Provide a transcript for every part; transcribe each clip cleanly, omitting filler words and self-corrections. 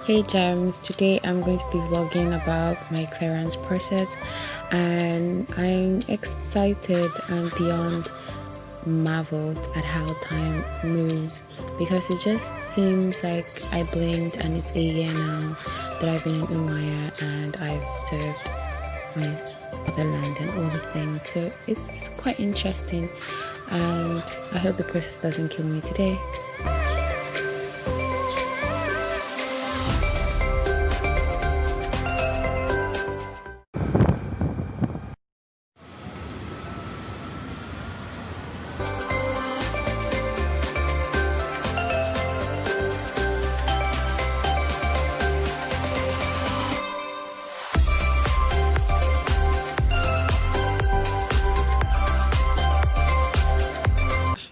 Hey Gems, today I'm going to be vlogging about my clearance process, and I'm excited and beyond marveled at how time moves, because it just seems like I blinked and it's a year now that I've been in Umuahia and I've served my motherland and all the things. So it's quite interesting, and I hope the process doesn't kill me today.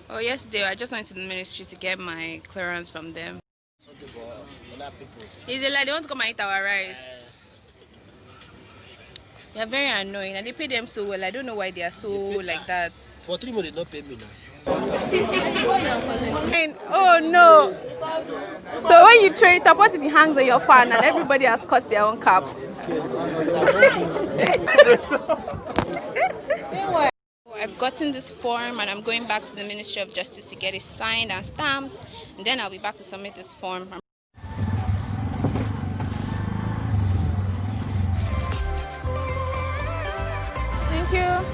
Oh, yesterday I just went to the ministry to get my clearance from them. Something for other people. Is it like they want to come and eat our rice? They are very annoying and they pay them so well. I don't know why they are so like that. For 3 months, they don't pay me now. Oh no! So when you throw it up, what if it hangs on your fan and everybody has cut their own cap? I've gotten this form and I'm going back to the Ministry of Justice to get it signed and stamped, and then I'll be back to submit this form. Thank you.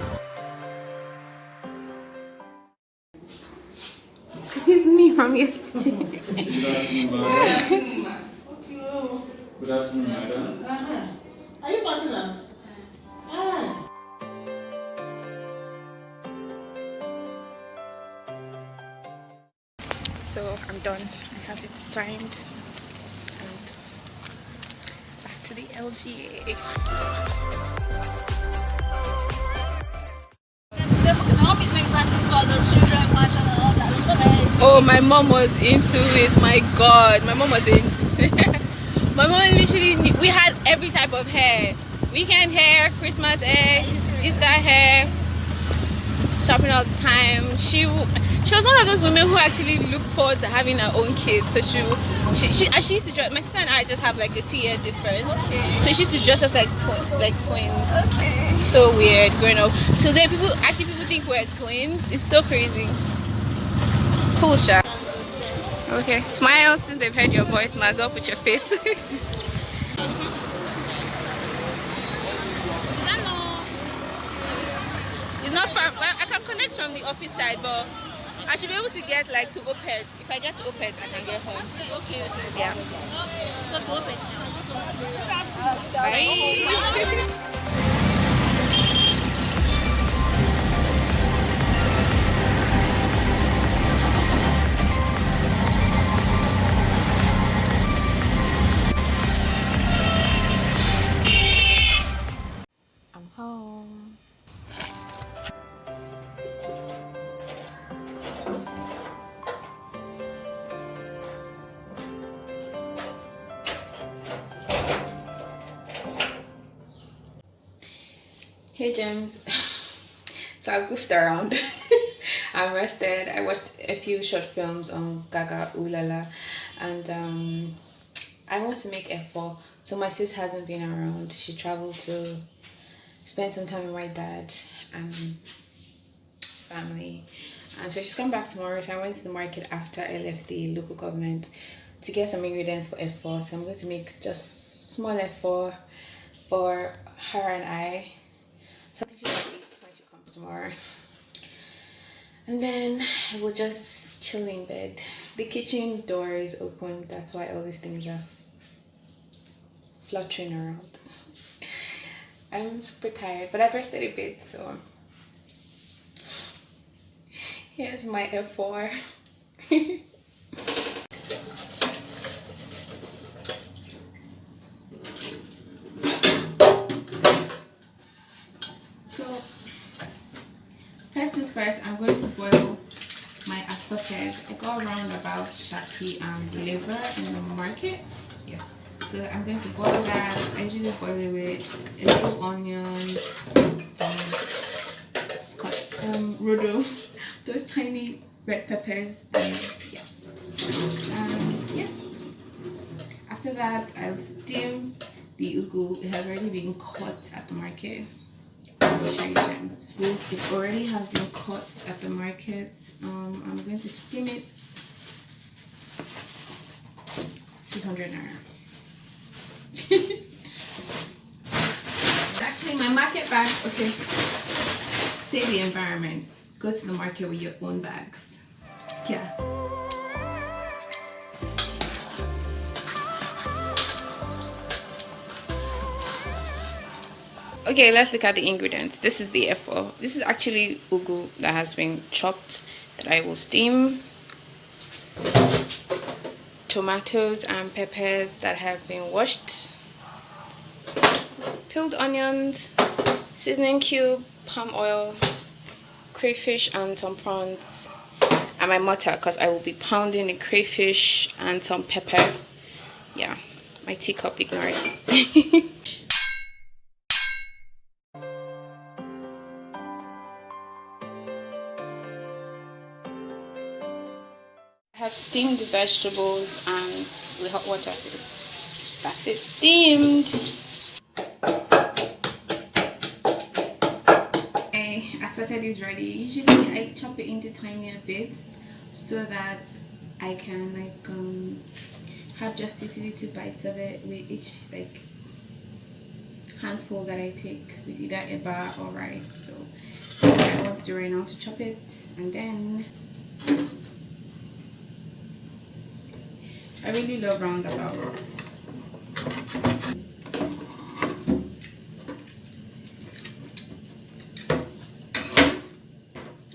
It's me from yesterday. Good afternoon, madam. Good afternoon, madam. Are you passing out? So I'm done. I have it signed and back to the LGA. Oh, my mom was into it. My God, my mom was in. My mom literally knew. We had every type of hair: weekend hair, Christmas hair, Easter hair. Shopping all the time. She was one of those women who actually looked forward to having her own kids. So she used to dress. My sister and I just have like a 2-year difference. Okay. So she used to dress us like twins. Okay. So weird growing up. Today people think we're twins. It's so crazy. Cool shot. Okay, smile since they've heard your voice. Might as well put your face. It's not far. Well, I can connect from the office side, but I should be able to get like to Opet. If I get to Opet, I can get home. Okay. Yeah. So to Opet now. Bye. I'm home. Hey Gems. So I goofed around. I'm rested. I watched a few short films on Gaga Ulala, and I want to make Efo. So my sis hasn't been around. She traveled to spend some time with my dad and family, and so she's come back tomorrow. So I went to the market after I left the local government to get some ingredients for F4. So I'm going to make just small F4 for her and I, so she can eat when she comes tomorrow. And then I will just chill in bed. The kitchen door is open, that's why all these things are fluttering around. I'm super tired, but I've rested a bit, so here's my F4. So first things first, I'm going to boil my assorted. I got roundabout, shaki, and liver in the market. Yes. So I'm going to boil that. I usually boil it with a little onion, some rodo, those tiny red peppers, and yeah. After that, I'll steam the ugu. It has already been cut at the market. I'll show you gems. It already has been cut at the market. I'm going to steam it. 200 naira. Actually, my market bag. Okay, save the environment. Go to the market with your own bags. Yeah. Okay, let's look at the ingredients. This is the Efo. This is actually ugu that has been chopped that I will steam. Tomatoes and peppers that have been washed. Peeled onions, seasoning cube, palm oil, crayfish and some prawns. And my mortar, because I will be pounding the crayfish and some pepper. Yeah, my teacup, ignore it. I have steamed the vegetables and with hot water. That's it, steamed. Okay, assorted is ready. Usually I chop it into tinier bits so that I can have just little bites of it with each handful that I take with either eba or rice. So that's what I want to do right now, to chop it, and then I really love roundabouts.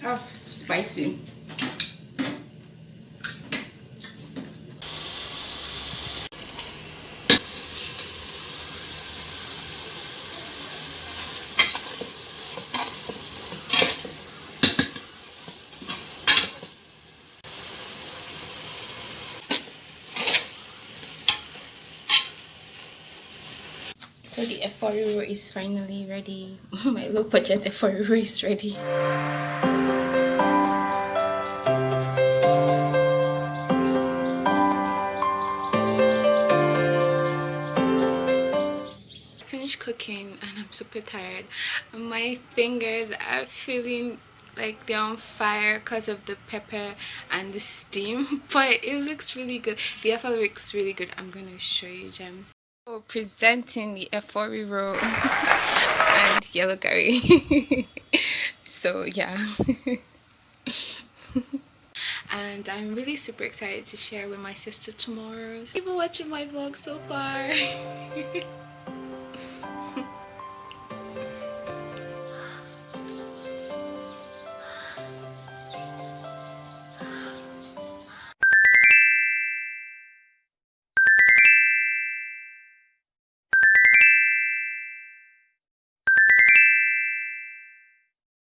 Oh, spicy. So the Efo Riro is finally ready. My low budget Efo Riro is ready. Finished cooking and I'm super tired. My fingers are feeling like they're on fire because of the pepper and the steam, but it looks really good. The Efo looks really good. I'm gonna show you gems. So presenting the Efo Riro and yellow curry. So yeah. And I'm really super excited to share with my sister tomorrow. Keep watching my vlog so far.